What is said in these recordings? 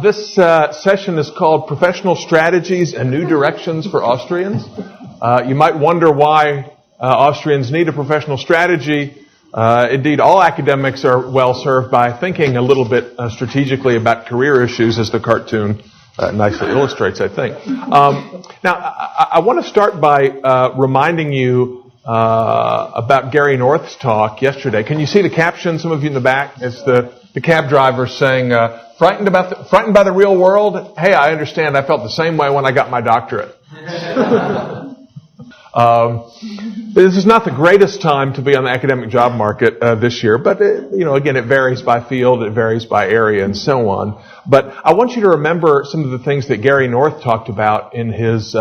This session is called Professional Strategies and New Directions for Austrians. You might wonder why Austrians need a professional strategy. Indeed, all academics are well served by thinking a little bit strategically about career issues, as the cartoon nicely illustrates, I think. Now, I want to start by reminding you about Gary North's talk yesterday. Can you see the caption, some of you in the back? It's the cab driver saying, frightened by the real world? Hey, I understand. I felt the same way when I got my doctorate. This is not the greatest time to be on the academic job market this year, but again, it varies by field, it varies by area, and so on. But I want you to remember some of the things that Gary North talked about in his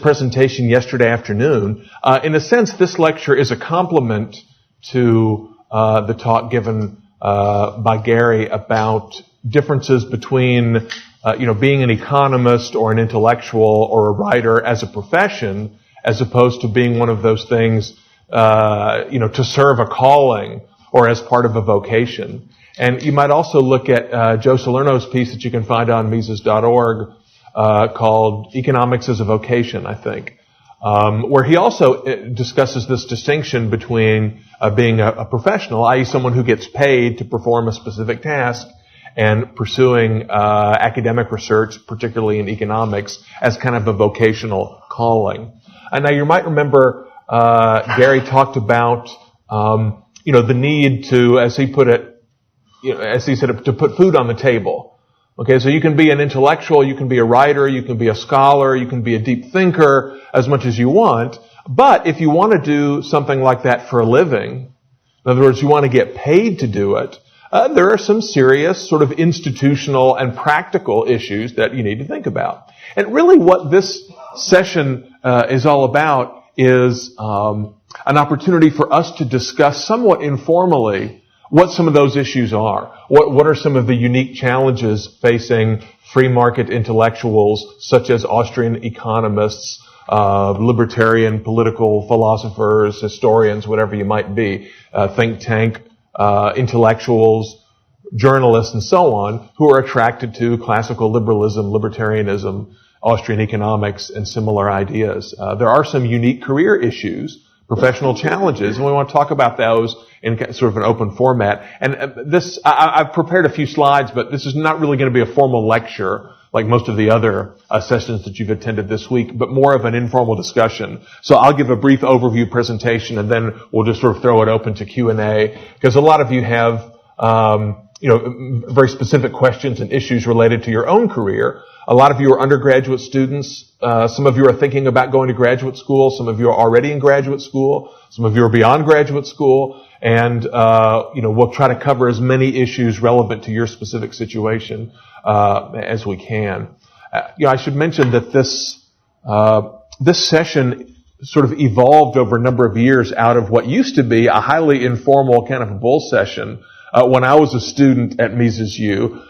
presentation yesterday afternoon. In a sense, this lecture is a complement to the talk given by Gary about differences between being an economist or an intellectual or a writer as a profession, as opposed to being one of those things, to serve a calling or as part of a vocation. And you might also look at Joe Salerno's piece that you can find on Mises.org called Economics as a Vocation, I think, where he also discusses this distinction between being a professional, i.e. someone who gets paid to perform a specific task, and pursuing academic research, particularly in economics, as kind of a vocational calling. And now you might remember Gary talked about the need to, as he put it, as he said, to put food on the table. Okay, so you can be an intellectual, you can be a writer, you can be a scholar, you can be a deep thinker as much as you want, but if you want to do something like that for a living, in other words, you want to get paid to do it, there are some serious sort of institutional and practical issues that you need to think about. And really what this session is all about is an opportunity for us to discuss somewhat informally what some of those issues are. What are some of the unique challenges facing free market intellectuals such as Austrian economists, libertarian political philosophers, historians, whatever you might be, think tank intellectuals, journalists, and so on, who are attracted to classical liberalism, libertarianism, Austrian economics, and similar ideas. There are some unique career issues, professional challenges, and we want to talk about those in sort of an open format. And I've prepared a few slides, but this is not really going to be a formal lecture like most of the other sessions that you've attended this week, but more of an informal discussion. So I'll give a brief overview presentation, and then we'll just sort of throw it open to Q&A, because a lot of you have, very specific questions and issues related to your own career. A lot of you are undergraduate students. Some of you are thinking about going to graduate school. Some of you are already in graduate school. Some of you are beyond graduate school. And, we'll try to cover as many issues relevant to your specific situation as we can. I should mention that this session sort of evolved over a number of years out of what used to be a highly informal kind of a bull session. When I was a student at Mises U,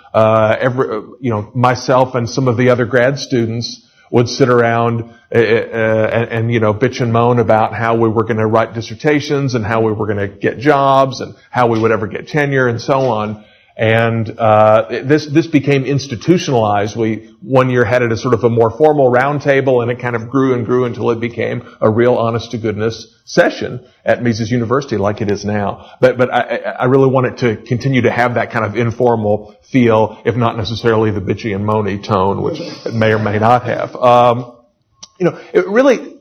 myself and some of the other grad students would sit around and bitch and moan about how we were going to write dissertations and how we were going to get jobs and how we would ever get tenure and so on. And this became institutionalized. We one year had it as sort of a more formal roundtable, and it kind of grew and grew until it became a real honest to goodness session at Mises University like it is now. But I really want it to continue to have that kind of informal feel, if not necessarily the bitchy and moany tone, which it may or may not have. It really,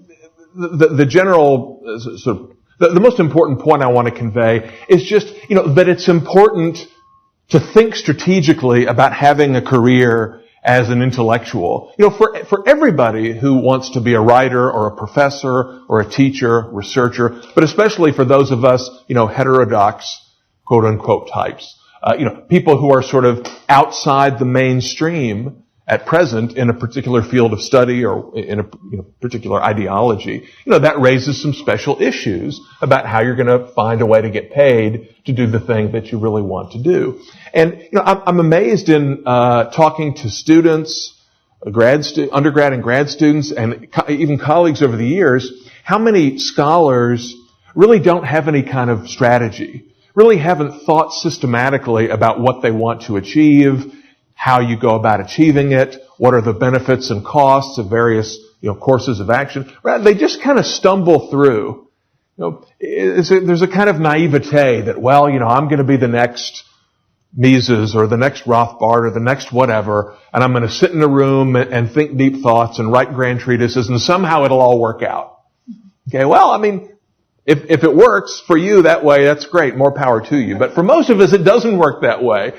the general sort of, the most important point I want to convey is just, that it's important to think strategically about having a career as an intellectual. For everybody who wants to be a writer or a professor or a teacher, researcher, but especially for those of us, heterodox, quote unquote types. People who are sort of outside the mainstream at present in a particular field of study or in a particular ideology, that raises some special issues about how you're going to find a way to get paid to do the thing that you really want to do. And, I'm amazed in talking to students, undergrad and grad students, and even colleagues over the years, how many scholars really don't have any kind of strategy. really haven't thought systematically about what they want to achieve, how you go about achieving it, what are the benefits and costs of various, courses of action. They just kind of stumble through. There's a kind of naivete that, I'm going to be the next Mises or the next Rothbard or the next whatever, and I'm going to sit in a room and think deep thoughts and write grand treatises, and somehow it'll all work out. Okay, if it works for you that way, that's great, more power to you. But for most of us, it doesn't work that way.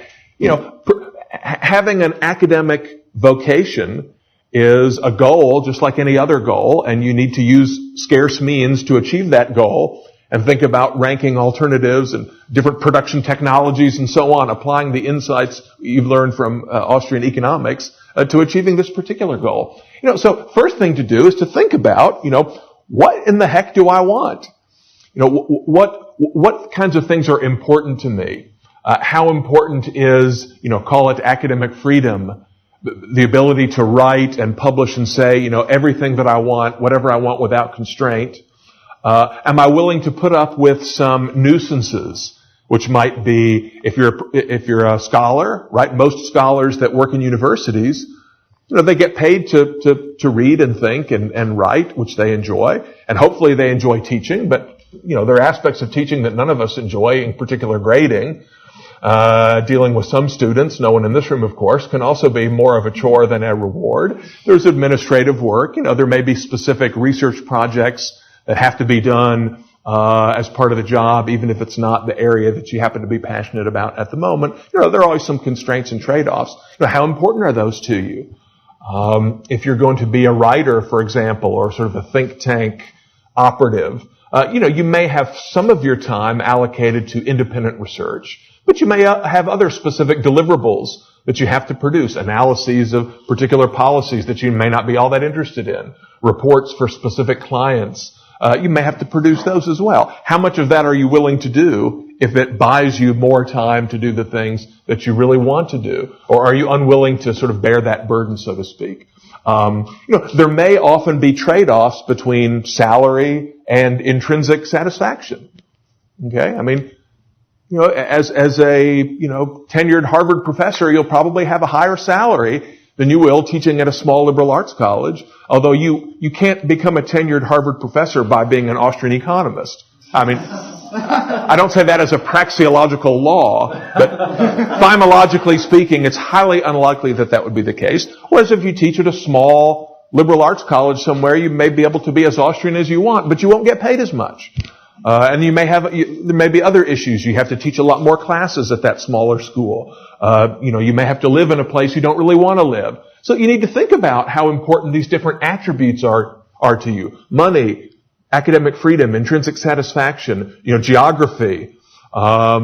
Having an academic vocation is a goal just like any other goal, and you need to use scarce means to achieve that goal and think about ranking alternatives and different production technologies and so on, applying the insights you've learned from Austrian Economics to achieving this particular goal. So first thing to do is to think about, what in the heck do I want? What kinds of things are important to me? How important is, call it academic freedom, the ability to write and publish and say, everything that I want, whatever I want without constraint. Am I willing to put up with some nuisances, which might be if you're a scholar, right? Most scholars that work in universities, they get paid to read and think and write, which they enjoy, and hopefully they enjoy teaching. But there are aspects of teaching that none of us enjoy, in particular grading. Dealing with some students, no one in this room, of course, can also be more of a chore than a reward. There's administrative work. There may be specific research projects that have to be done as part of the job, even if it's not the area that you happen to be passionate about at the moment. There are always some constraints and trade-offs. How important are those to you? If you're going to be a writer, for example, or sort of a think tank operative, you may have some of your time allocated to independent research, but you may have other specific deliverables that you have to produce, analyses of particular policies that you may not be all that interested in, reports for specific clients. You may have to produce those as well. How much of that are you willing to do if it buys you more time to do the things that you really want to do? Or are you unwilling to sort of bear that burden, so to speak? There may often be trade-offs between salary and intrinsic satisfaction. Okay? As a, tenured Harvard professor, you'll probably have a higher salary than you will teaching at a small liberal arts college, although you can't become a tenured Harvard professor by being an Austrian economist. I don't say that as a praxeological law, but philologically speaking, it's highly unlikely that would be the case. Whereas if you teach at a small liberal arts college somewhere, you may be able to be as Austrian as you want, but you won't get paid as much. And there may be other issues. You have to teach a lot more classes at that smaller school. You may have to live in a place you don't really want to live. So you need to think about how important these different attributes are to you. Money, academic freedom, intrinsic satisfaction, geography.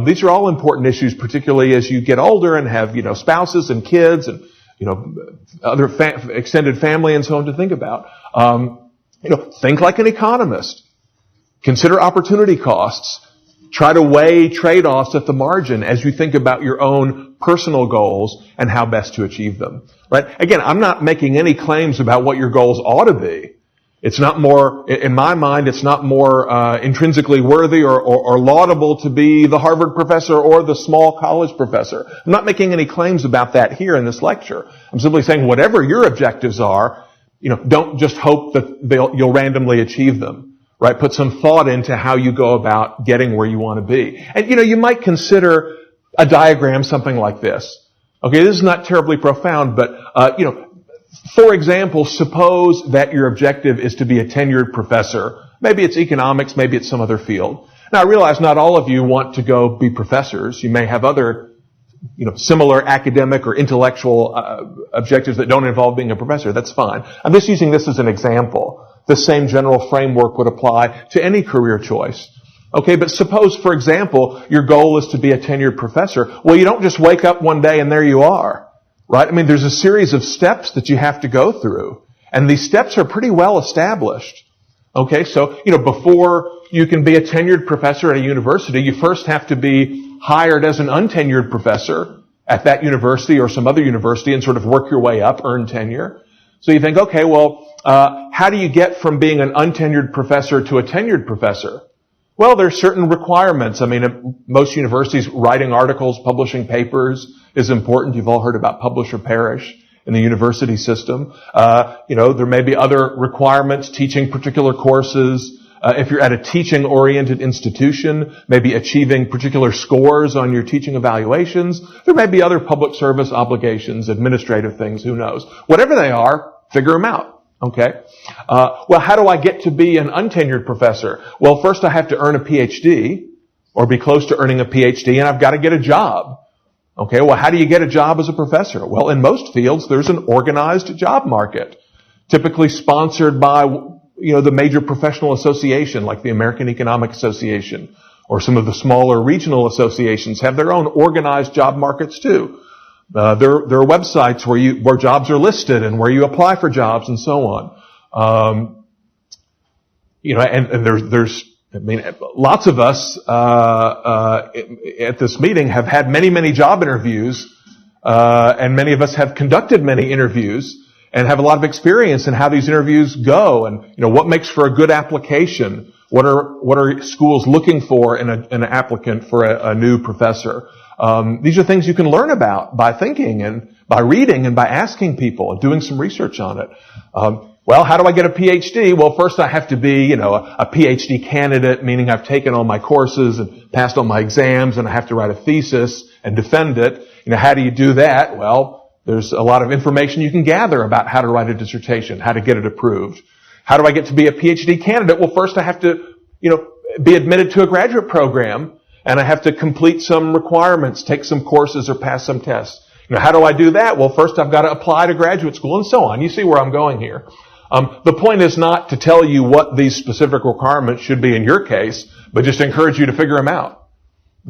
These are all important issues, particularly as you get older and have, spouses and kids and, other extended family and so on to think about. Think like an economist. Consider opportunity costs. Try to weigh trade-offs at the margin as you think about your own personal goals and how best to achieve them. Right? Again, I'm not making any claims about what your goals ought to be. It's not more, in my mind, it's not more intrinsically worthy or laudable to be the Harvard professor or the small college professor. I'm not making any claims about that here in this lecture. I'm simply saying whatever your objectives are, don't just hope that you'll randomly achieve them. Right? Put some thought into how you go about getting where you want to be. And, you might consider a diagram something like this. Okay, this is not terribly profound, but, for example, suppose that your objective is to be a tenured professor. Maybe it's economics, maybe it's some other field. Now, I realize not all of you want to go be professors. You may have other, similar academic or intellectual objectives that don't involve being a professor. That's fine. I'm just using this as an example. The same general framework would apply to any career choice. Okay, but suppose, for example, your goal is to be a tenured professor. Well, you don't just wake up one day and there you are, right? There's a series of steps that you have to go through, and these steps are pretty well established. Okay, so, before you can be a tenured professor at a university, you first have to be hired as an untenured professor at that university or some other university and sort of work your way up, earn tenure. So you think, okay, well, how do you get from being an untenured professor to a tenured professor? Well, there's certain requirements. I mean, at most universities, writing articles, publishing papers is important. You've all heard about publish or perish in the university system. There may be other requirements, teaching particular courses. If you're at a teaching-oriented institution, maybe achieving particular scores on your teaching evaluations. There may be other public service obligations, administrative things, who knows. Whatever they are, figure them out. Okay? Well, how do I get to be an untenured professor? Well, first I have to earn a PhD, or be close to earning a PhD, and I've got to get a job. Okay, well, how do you get a job as a professor? Well, in most fields, there's an organized job market, typically sponsored by, the major professional association, like the American Economics Association, or some of the smaller regional associations have their own organized job markets too. There are websites where jobs are listed and where you apply for jobs and so on. And there's lots of us at this meeting have had many, many job interviews, and many of us have conducted many interviews and have a lot of experience in how these interviews go, and what makes for a good application. What are schools looking for in an applicant for a new professor? These are things you can learn about by thinking and by reading and by asking people and doing some research on it. Well, how do I get a PhD? Well, first I have to be, a PhD candidate, meaning I've taken all my courses and passed all my exams, and I have to write a thesis and defend it. How do you do that? Well, there's a lot of information you can gather about how to write a dissertation, how to get it approved. How do I get to be a PhD candidate? Well, first I have to, be admitted to a graduate program, and I have to complete some requirements, take some courses, or pass some tests. How do I do that? Well, first I've got to apply to graduate school, and so on. You see where I'm going here. The point is not to tell you what these specific requirements should be in your case, but just to encourage you to figure them out.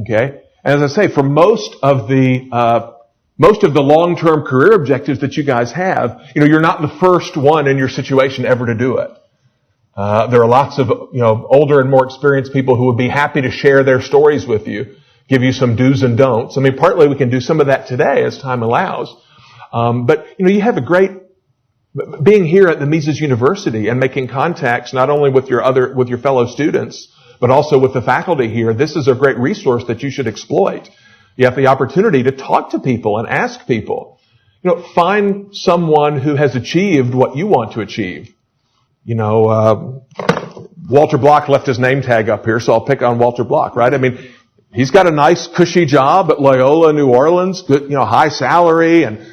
Okay? And as I say, for most of the long-term career objectives that you guys have, you're not the first one in your situation ever to do it. There are lots of, older and more experienced people who would be happy to share their stories with you, give you some do's and don'ts. I mean, partly we can do some of that today as time allows. But, you have a great, being here at the Mises University and making contacts not only with your fellow students, but also with the faculty here. This is a great resource that you should exploit. You have the opportunity to talk to people and ask people. Find someone who has achieved what you want to achieve. Walter Block left his name tag up here, so I'll pick on Walter Block, right? I mean, he's got a nice, cushy job at Loyola, New Orleans, good, high salary, and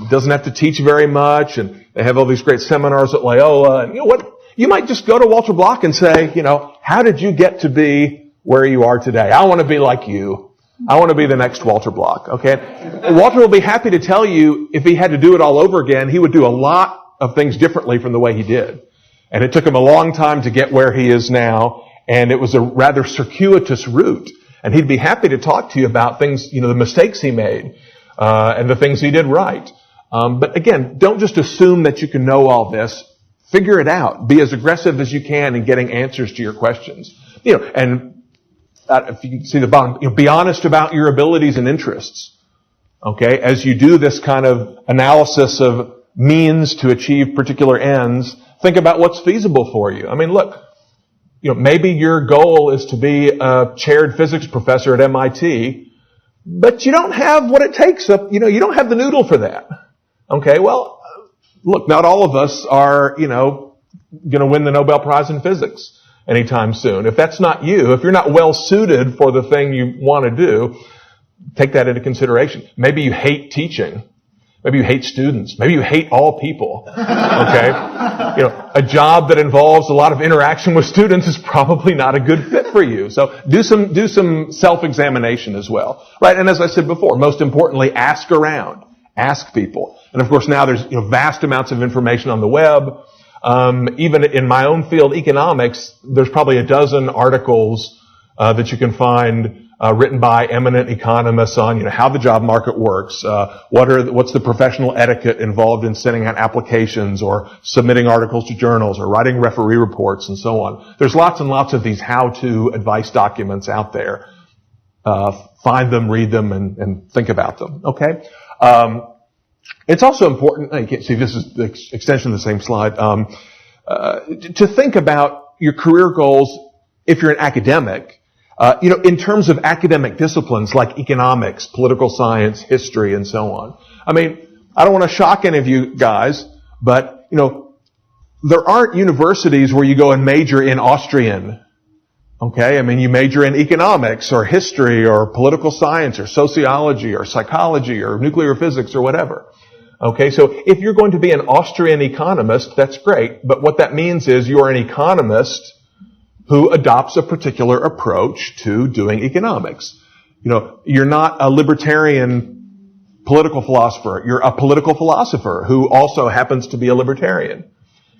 doesn't have to teach very much, and they have all these great seminars at Loyola. And you might just go to Walter Block and say, how did you get to be where you are today? I want to be like you. I want to be the next Walter Block, okay? Walter will be happy to tell you if he had to do it all over again, he would do a lot of things differently from the way he did. And it took him a long time to get where he is now, and it was a rather circuitous route. And he'd be happy to talk to you about things, the mistakes he made, and the things he did right. But again, don't just assume that you can know all this. Figure it out. Be as aggressive as you can in getting answers to your questions. And if you can see the bottom, be honest about your abilities and interests. Okay? As you do this kind of analysis of means to achieve particular ends, think about what's feasible for you. I mean, look, maybe your goal is to be a chaired physics professor at MIT, but you don't have what it takes. You don't have the noodle for that. Okay, well, look, not all of us are, going to win the Nobel Prize in physics anytime soon. If that's not you, if you're not well suited for the thing you want to do, take that into consideration. Maybe you hate teaching. Maybe you hate students. Maybe you hate all people. Okay? A job that involves a lot of interaction with students is probably not a good fit for you. So do some self-examination as well. Right? And as I said before, most importantly, ask around. Ask people. And of course now there's vast amounts of information on the web. Even in my own field, economics, there's probably a dozen articles that you can find written by eminent economists on, how the job market works, what's the professional etiquette involved in sending out applications or submitting articles to journals or writing referee reports and so on. There's lots and lots of these how-to advice documents out there. Find them, read them, and think about them. Okay? It's also important, you can't see, this is the extension of the same slide, to think about your career goals if you're an academic, in terms of academic disciplines like economics, political science, history, and so on. I mean, I don't want to shock any of you guys, but, there aren't universities where you go and major in Austrian. Okay? I mean, you major in economics or history or political science or sociology or psychology or nuclear physics or whatever. Okay? So if you're going to be an Austrian economist, that's great. But what that means is you're an economist who adopts a particular approach to doing economics. You're not a libertarian political philosopher. You're a political philosopher who also happens to be a libertarian.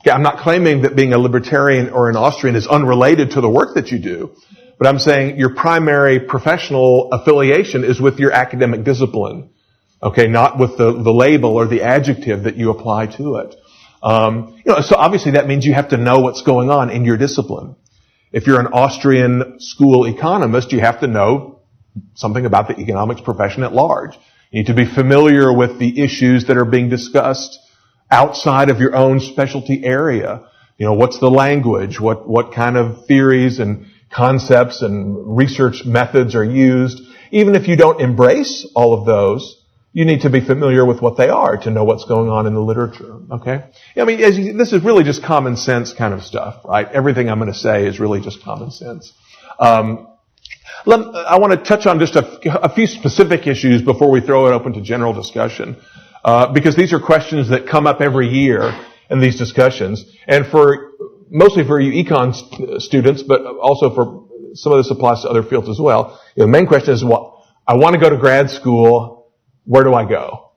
Okay, I'm not claiming that being a libertarian or an Austrian is unrelated to the work that you do, but I'm saying your primary professional affiliation is with your academic discipline. Okay, not with the label or the adjective that you apply to it. So obviously that means you have to know what's going on in your discipline. If you're an Austrian school economist, you have to know something about the economics profession at large. You need to be familiar with the issues that are being discussed outside of your own specialty area. What's the language? What kind of theories and concepts and research methods are used? Even if you don't embrace all of those, you need to be familiar with what they are to know what's going on in the literature. Okay? I mean, this is really just common sense kind of stuff, right? Everything I'm going to say is really just common sense. I want to touch on just a few specific issues before we throw it open to general discussion. Because these are questions that come up every year in these discussions. And mostly for you econ students, but also for some of this applies to other fields as well. The main question is, I want to go to grad school. Where do I go?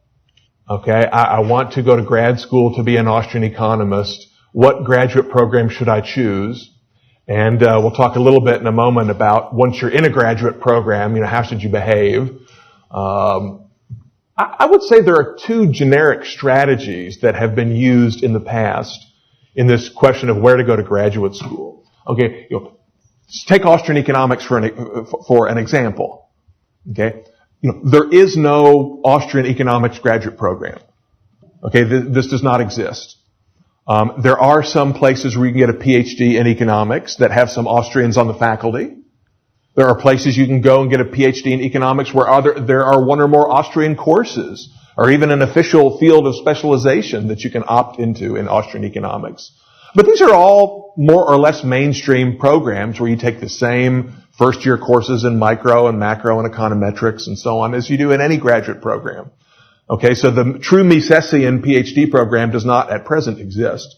Okay. I want to go to grad school to be an Austrian economist. What graduate program should I choose? And, we'll talk a little bit in a moment about once you're in a graduate program, how should you behave? I would say there are two generic strategies that have been used in the past in this question of where to go to graduate school. Okay, let's take Austrian economics for an example. Okay, there is no Austrian economics graduate program. Okay, this does not exist. There are some places where you can get a PhD in economics that have some Austrians on the faculty. There are places you can go and get a PhD in economics where there are one or more Austrian courses, or even an official field of specialization that you can opt into in Austrian economics. But these are all more or less mainstream programs where you take the same first-year courses in micro and macro and econometrics and so on as you do in any graduate program. Okay, so the true Misesian PhD program does not at present exist.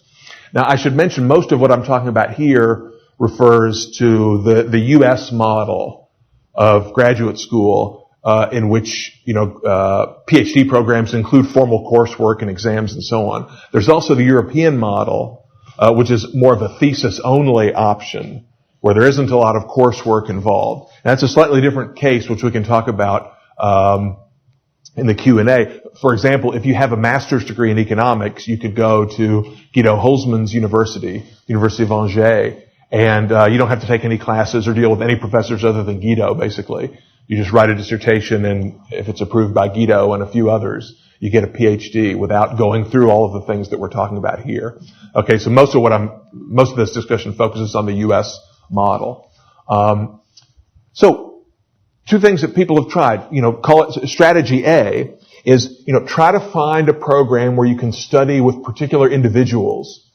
Now, I should mention most of what I'm talking about here refers to the U.S. model of graduate school, in which, PhD programs include formal coursework and exams and so on. There's also the European model, which is more of a thesis-only option, where there isn't a lot of coursework involved. And that's a slightly different case, which we can talk about, in the Q&A. For example, if you have a master's degree in economics, you could go to Guido Hulsmann's University of Angers, and you don't have to take any classes or deal with any professors other than Guido, basically. You just write a dissertation, and if it's approved by Guido and a few others, you get a PhD without going through all of the things that we're talking about here. Okay, so most of this discussion focuses on the U.S. model. So, two things that people have tried, call it strategy A, is, try to find a program where you can study with particular individuals,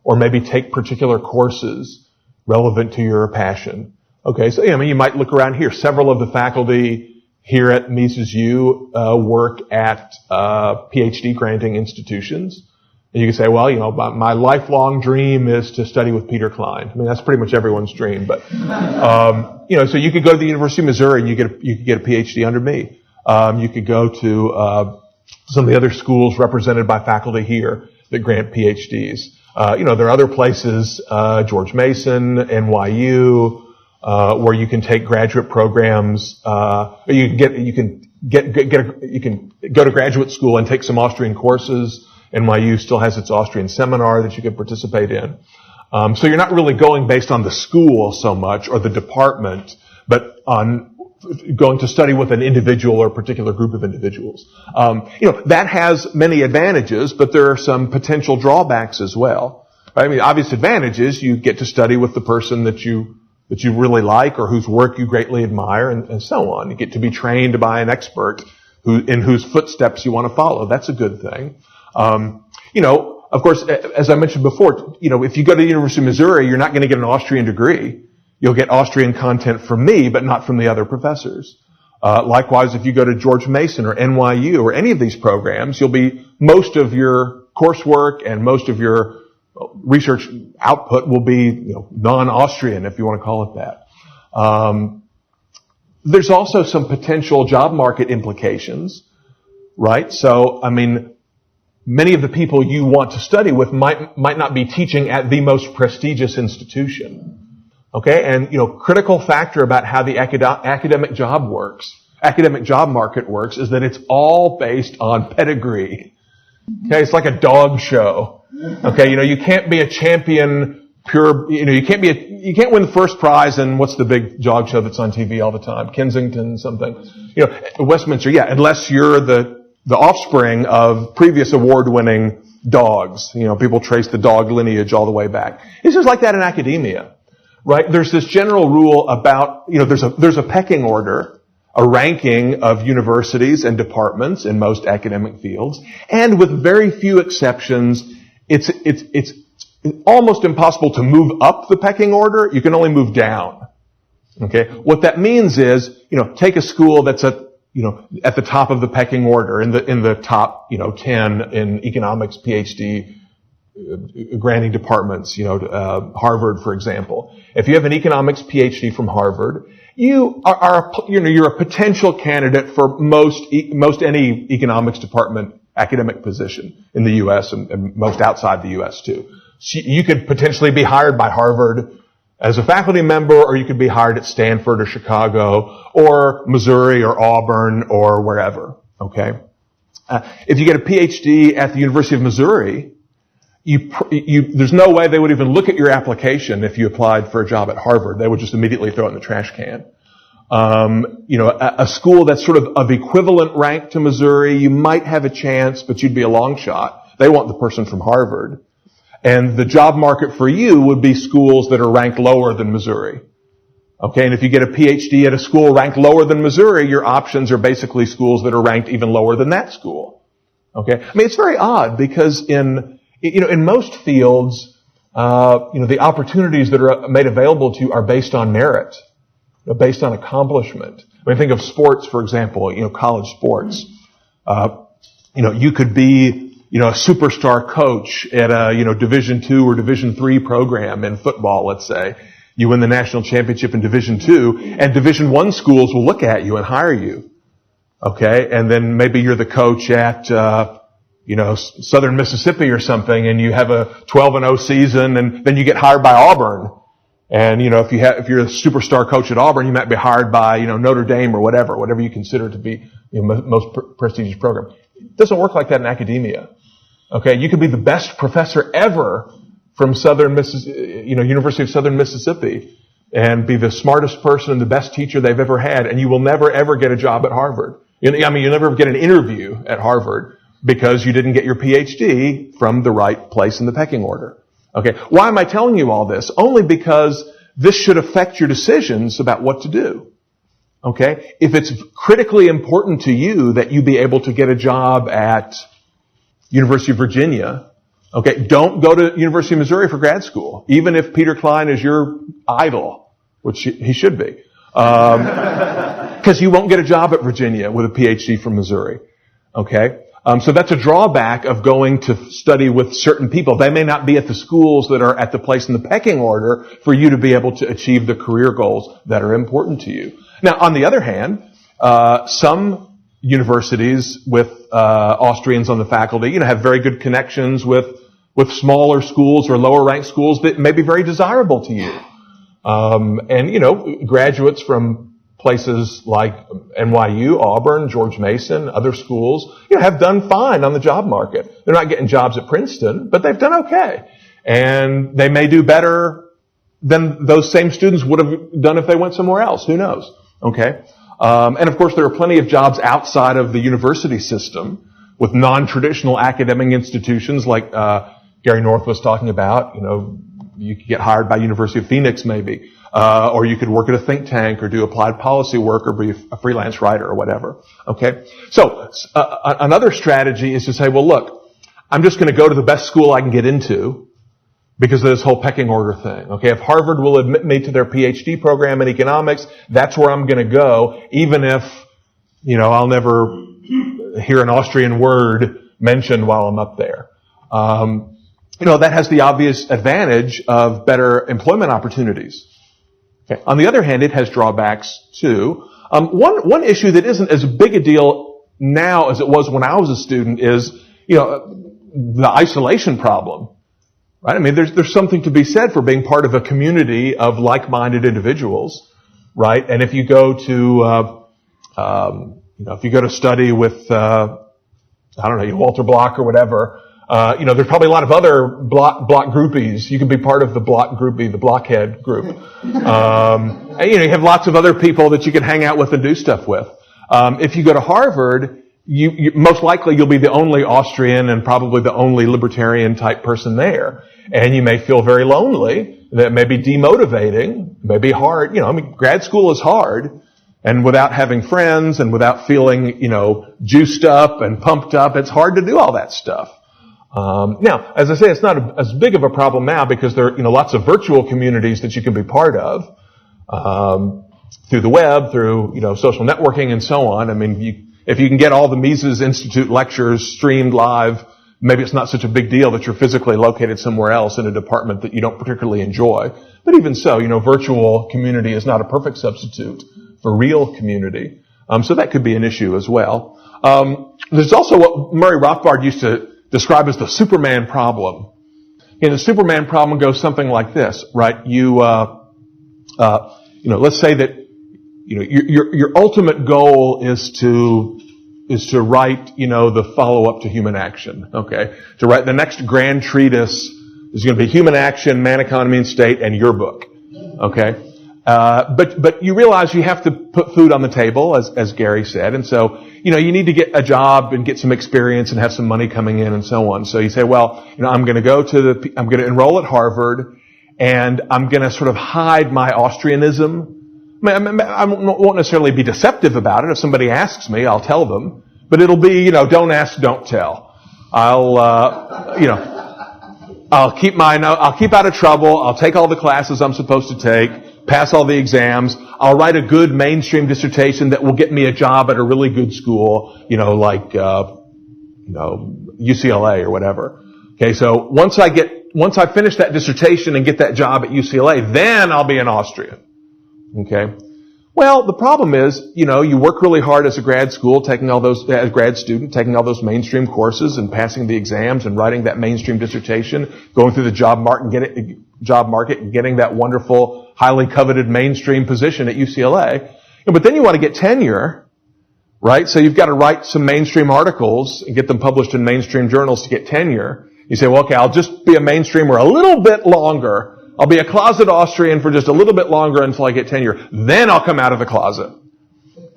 or maybe take particular courses relevant to your passion. Okay, so you might look around here. Several of the faculty here at Mises U work at PhD granting institutions. And you can say, well, my lifelong dream is to study with Peter Klein. I mean, that's pretty much everyone's dream. But so you could go to the University of Missouri and you could get a PhD under me. You could go to some of the other schools represented by faculty here that grant PhDs. There are other places, George Mason, NYU, where you can take graduate programs. You can go to graduate school and take some Austrian courses. NYU still has its Austrian seminar that you can participate in. So you're not really going based on the school so much or the department, but on going to study with an individual or a particular group of individuals. That has many advantages, but there are some potential drawbacks as well. I mean, obvious advantage is you get to study with the person that you that you really like or whose work you greatly admire, and so on. You get to be trained by an expert in whose footsteps you want to follow. That's a good thing. Of course, as I mentioned before, if you go to the University of Missouri, you're not going to get an Austrian degree. You'll get Austrian content from me, but not from the other professors. Likewise, if you go to George Mason or NYU or any of these programs, most of your coursework and most of your research output will be, non-Austrian, if you want to call it that. There's also some potential job market implications, right? So, many of the people you want to study with might not be teaching at the most prestigious institution. Okay? And, critical factor about how the academic job market works is that it's all based on pedigree. Okay? It's like a dog show. Okay? You can't be a champion you can't win the first prize in what's the big dog show that's on TV all the time? Kensington something. Westminster, yeah, unless you're the offspring of previous award-winning dogs. People trace the dog lineage all the way back. It's just like that in academia, right? There's this general rule about, there's a pecking order, a ranking of universities and departments in most academic fields, and with very few exceptions, it's almost impossible to move up the pecking order. You can only move down. Okay? What that means is, take a school that's at the top of the pecking order, in the top, 10 in economics PhD granting departments, Harvard, for example. If you have an economics PhD from Harvard, you're a potential candidate for most any economics department academic position in the U.S. and most outside the U.S. too. You could potentially be hired by Harvard as a faculty member, or you could be hired at Stanford or Chicago or Missouri or Auburn or wherever. Okay, if you get a PhD at the University of Missouri, there's no way they would even look at your application if you applied for a job at Harvard. They would just immediately throw it in the trash can. A school that's sort of equivalent rank to Missouri, you might have a chance, but you'd be a long shot. They want the person from Harvard. And the job market for you would be schools that are ranked lower than Missouri. Okay, and if you get a PhD at a school ranked lower than Missouri, your options are basically schools that are ranked even lower than that school. Okay, it's very odd because in most fields, the opportunities that are made available to you are based on merit, based on accomplishment. Think of sports, for example, college sports. You could be a superstar coach at a, Division II or Division III program in football, let's say. You win the national championship in Division II, and Division I schools will look at you and hire you. Okay? And then maybe you're the coach at, Southern Mississippi or something, and you have a 12-0 season, and then you get hired by Auburn. And, if you're a superstar coach at Auburn, you might be hired by, Notre Dame or whatever you consider to be the most prestigious program. It doesn't work like that in academia. Okay, you could be the best professor ever from University of Southern Mississippi and be the smartest person and the best teacher they've ever had, and you will never ever get a job at Harvard. You'll never get an interview at Harvard because you didn't get your PhD from the right place in the pecking order. Okay, why am I telling you all this? Only because this should affect your decisions about what to do. Okay, if it's critically important to you that you be able to get a job at University of Virginia, okay, don't go to University of Missouri for grad school, even if Peter Klein is your idol, which he should be, because you won't get a job at Virginia with a PhD from Missouri. Okay, so that's a drawback of going to study with certain people. They may not be at the schools that are at the place in the pecking order for you to be able to achieve the career goals that are important to you. Now, on the other hand, some universities with Austrians on the faculty, have very good connections with smaller schools or lower ranked schools that may be very desirable to you. And graduates from places like NYU, Auburn, George Mason, other schools, have done fine on the job market. They're not getting jobs at Princeton, but they've done okay. And they may do better than those same students would have done if they went somewhere else. Who knows? Okay. And of course, there are plenty of jobs outside of the university system with non-traditional academic institutions like Gary North was talking about. You could get hired by University of Phoenix maybe. Or you could work at a think tank or do applied policy work or be a freelance writer or whatever. Okay? So, another strategy is to say, well, look, I'm just going to go to the best school I can get into because of this whole pecking order thing. Okay? If Harvard will admit me to their PhD program in economics, that's where I'm going to go, even if, I'll never hear an Austrian word mentioned while I'm up there. That has the obvious advantage of better employment opportunities. Okay. On the other hand, it has drawbacks too. One issue that isn't as big a deal now as it was when I was a student is, the isolation problem. Right? I mean, there's something to be said for being part of a community of like-minded individuals, right? And if you go to, if you go to study with, Walter Block or whatever, there's probably a lot of other block groupies. You can be part of the block groupie, the blockhead group. And, you have lots of other people that you can hang out with and do stuff with. If you go to Harvard, you most likely you'll be the only Austrian and probably the only libertarian type person there. And you may feel very lonely. That may be demotivating, may be hard. Grad school is hard. And without having friends and without feeling, juiced up and pumped up, it's hard to do all that stuff. Now, as I say, it's not as big of a problem now because there are, lots of virtual communities that you can be part of, through the web, through, social networking and so on. I mean, if you can get all the Mises Institute lectures streamed live, maybe it's not such a big deal that you're physically located somewhere else in a department that you don't particularly enjoy. But even so, virtual community is not a perfect substitute for real community. So that could be an issue as well. There's also what Murray Rothbard used to describe as the Superman problem. And the Superman problem goes something like this, right? Let's say that, your ultimate goal is to write, the follow-up to Human Action, okay? To write the next grand treatise is going to be Human Action, Man, Economy, and State, and your book, okay? But you realize you have to put food on the table, as Gary said, and so, you need to get a job and get some experience and have some money coming in and so on. So you say, well, I'm going to enroll at Harvard, and I'm going to sort of hide my Austrianism. I won't necessarily be deceptive about it. If somebody asks me, I'll tell them, but it'll be, don't ask, don't tell. I'll keep out of trouble. I'll take all the classes I'm supposed to take, pass all the exams. I'll write a good mainstream dissertation that will get me a job at a really good school, like UCLA or whatever. Okay, so once I finish that dissertation and get that job at UCLA, then I'll be an Austrian. Okay. Well, the problem is, you work really hard as a grad student, taking all those mainstream courses and passing the exams and writing that mainstream dissertation, going through the job market and getting that wonderful, highly coveted mainstream position at UCLA. But then you want to get tenure, right? So you've got to write some mainstream articles and get them published in mainstream journals to get tenure. You say, well, okay, I'll just be a mainstreamer a little bit longer. I'll be a closet Austrian for just a little bit longer until I get tenure. Then I'll come out of the closet.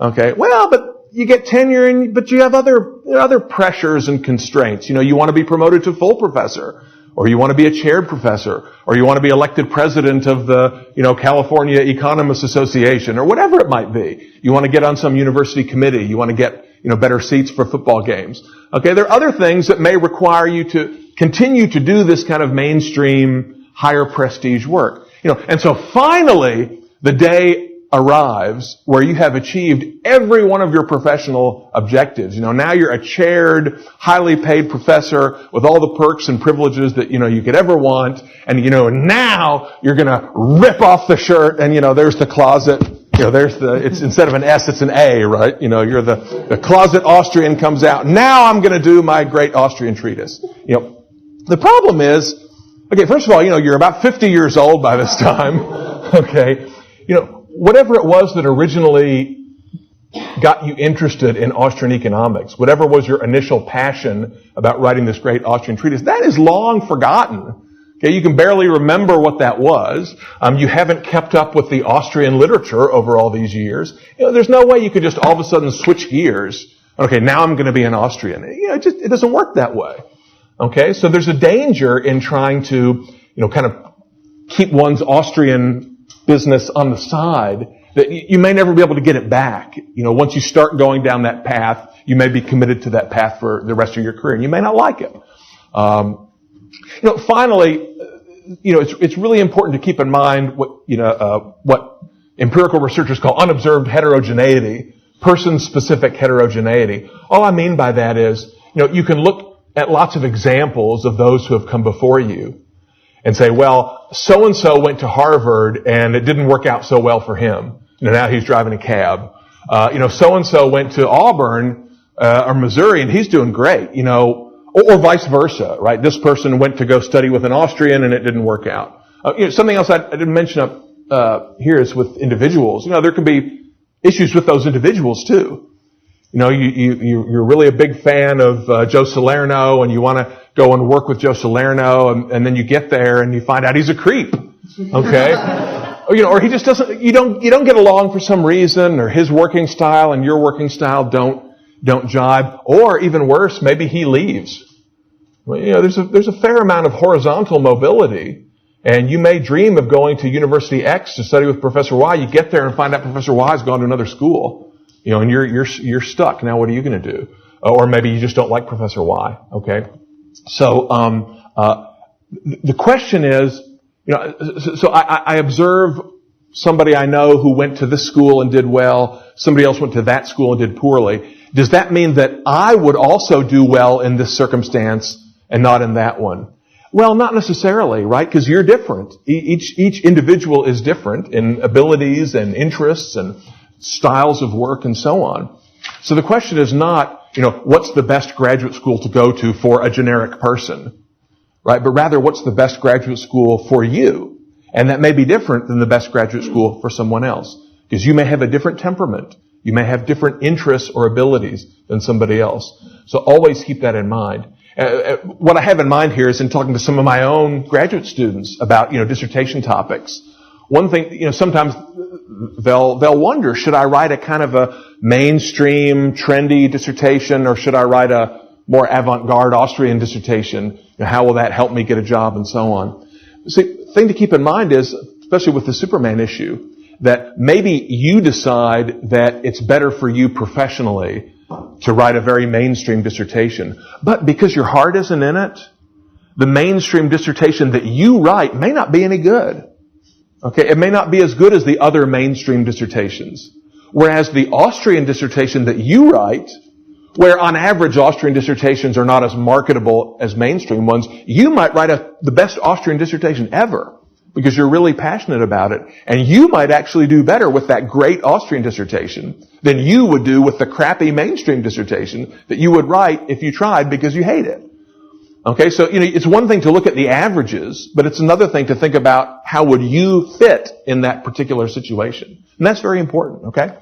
Okay. Well, but you get tenure but you have other pressures and constraints. You want to be promoted to full professor, or you want to be a chaired professor, or you want to be elected president of the, California Economists Association, or whatever it might be. You want to get on some university committee. You want to get, better seats for football games. Okay. There are other things that may require you to continue to do this kind of mainstream higher prestige work. And so finally, the day arrives where you have achieved every one of your professional objectives. Now you're a chaired, highly paid professor with all the perks and privileges that, you could ever want. And, now you're gonna rip off the shirt and, there's the closet. It's instead of an S, it's an A, right? You're the closet Austrian comes out. Now I'm gonna do my great Austrian treatise. The problem is, okay, first of all, you're about 50 years old by this time. Okay. Whatever it was that originally got you interested in Austrian economics, whatever was your initial passion about writing this great Austrian treatise, that is long forgotten. Okay, you can barely remember what that was. You haven't kept up with the Austrian literature over all these years. There's no way you could just all of a sudden switch gears. Okay, now I'm going to be an Austrian. It doesn't work that way. Okay, so there's a danger in trying to, kind of keep one's Austrian business on the side that you may never be able to get it back. Once you start going down that path, you may be committed to that path for the rest of your career, and you may not like it. Finally, it's really important to keep in mind what empirical researchers call unobserved heterogeneity, person-specific heterogeneity. All I mean by that is, you can look at lots of examples of those who have come before you and say, well, so-and-so went to Harvard and it didn't work out so well for him. Now he's driving a cab. So-and-so went to Auburn or Missouri and he's doing great, or vice versa, right? This person went to go study with an Austrian and it didn't work out. Something else I didn't mention up here is with individuals. There can be issues with those individuals too. You're really a big fan of Joe Salerno and you want to go and work with Joe Salerno and then you get there and you find out he's a creep. Okay? Or he just doesn't, you don't get along for some reason, or his working style and your working style don't jibe, or even worse, maybe he leaves. There's a fair amount of horizontal mobility, and you may dream of going to University X to study with Professor Y. You get there and find out Professor Y has gone to another school, and you're stuck. Now what are you going to do? Or maybe you just don't like Professor Y. Okay, so the question is, so I observe somebody I know who went to this school and did well, somebody else went to that school and did poorly. Does that mean that I would also do well in this circumstance and not in that one? Well, not necessarily, right? Because you're different. Each individual is different in abilities and interests and styles of work and so on. So the question is not, what's the best graduate school to go to for a generic person, right? But rather, what's the best graduate school for you? And that may be different than the best graduate school for someone else. Because you may have a different temperament. You may have different interests or abilities than somebody else. So always keep that in mind. What I have in mind here is in talking to some of my own graduate students about, dissertation topics. One thing, sometimes they'll wonder, should I write a kind of a mainstream, trendy dissertation, or should I write a more avant-garde Austrian dissertation? How will that help me get a job and so on? See, the thing to keep in mind is, especially with the Superman issue, that maybe you decide that it's better for you professionally to write a very mainstream dissertation. But because your heart isn't in it, the mainstream dissertation that you write may not be any good. Okay, it may not be as good as the other mainstream dissertations. Whereas the Austrian dissertation that you write, where on average Austrian dissertations are not as marketable as mainstream ones, you might write the best Austrian dissertation ever because you're really passionate about it. And you might actually do better with that great Austrian dissertation than you would do with the crappy mainstream dissertation that you would write if you tried because you hate it. Okay, so, it's one thing to look at the averages, but it's another thing to think about how would you fit in that particular situation. And that's very important, okay?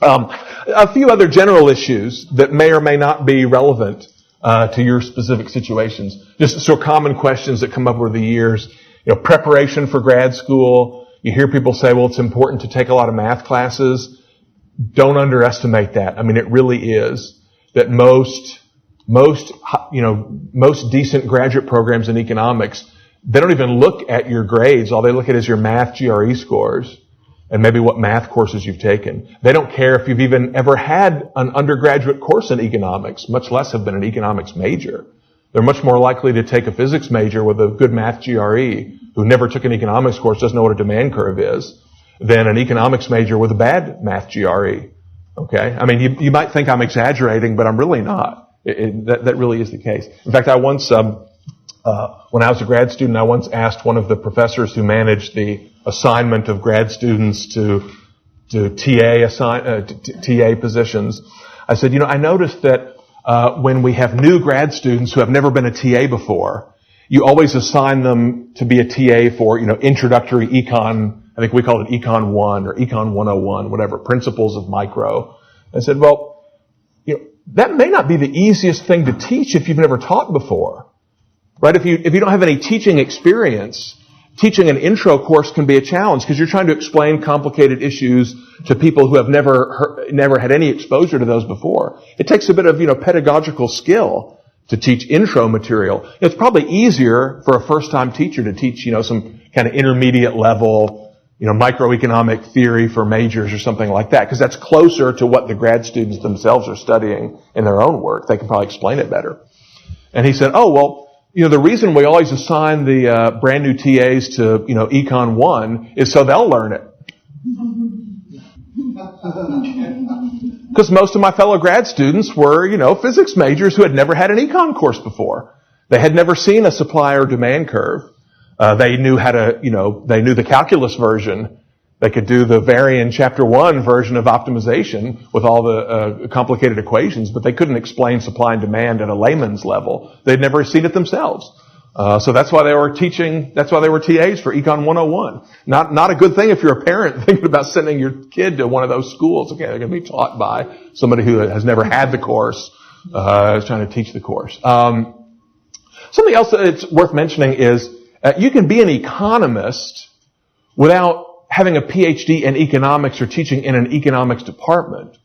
A few other general issues that may or may not be relevant to your specific situations. Just sort of common questions that come up over the years. Preparation for grad school. You hear people say, well, it's important to take a lot of math classes. Don't underestimate that. I mean, it really is. That most decent graduate programs in economics, they don't even look at your grades. All they look at is your math GRE scores and maybe what math courses you've taken. They don't care if you've even ever had an undergraduate course in economics, much less have been an economics major. They're much more likely to take a physics major with a good math GRE who never took an economics course, doesn't know what a demand curve is, than an economics major with a bad math GRE. Okay? I mean, you might think I'm exaggerating, but I'm really not. That really is the case. In fact, I once, when I was a grad student, I once asked one of the professors who managed the assignment of grad students to TA positions. I said, I noticed that when we have new grad students who have never been a TA before, you always assign them to be a TA for, introductory econ. I think we call it Econ 1 or Econ 101, whatever, principles of micro. I said, well, that may not be the easiest thing to teach if you've never taught before, right? If you don't have any teaching experience, teaching an intro course can be a challenge because you're trying to explain complicated issues to people who have never had any exposure to those before. It takes a bit of, pedagogical skill to teach intro material. It's probably easier for a first-time teacher to teach, some kind of intermediate level, microeconomic theory for majors or something like that, because that's closer to what the grad students themselves are studying in their own work. They can probably explain it better. And he said, oh, well, the reason we always assign the brand new TAs to, Econ 1 is so they'll learn it. Because most of my fellow grad students were, physics majors who had never had an econ course before. They had never seen a supply or demand curve. They knew how to, they knew the calculus version. They could do the Varian Chapter 1 version of optimization with all the complicated equations, but they couldn't explain supply and demand at a layman's level. They'd never seen it themselves. So that's why they were TAs for Econ 101. Not a good thing if you're a parent thinking about sending your kid to one of those schools. Okay, they're going to be taught by somebody who has never had the course, is trying to teach the course. Something else that's worth mentioning is you can be an economist without having a PhD in economics or teaching in an economics department.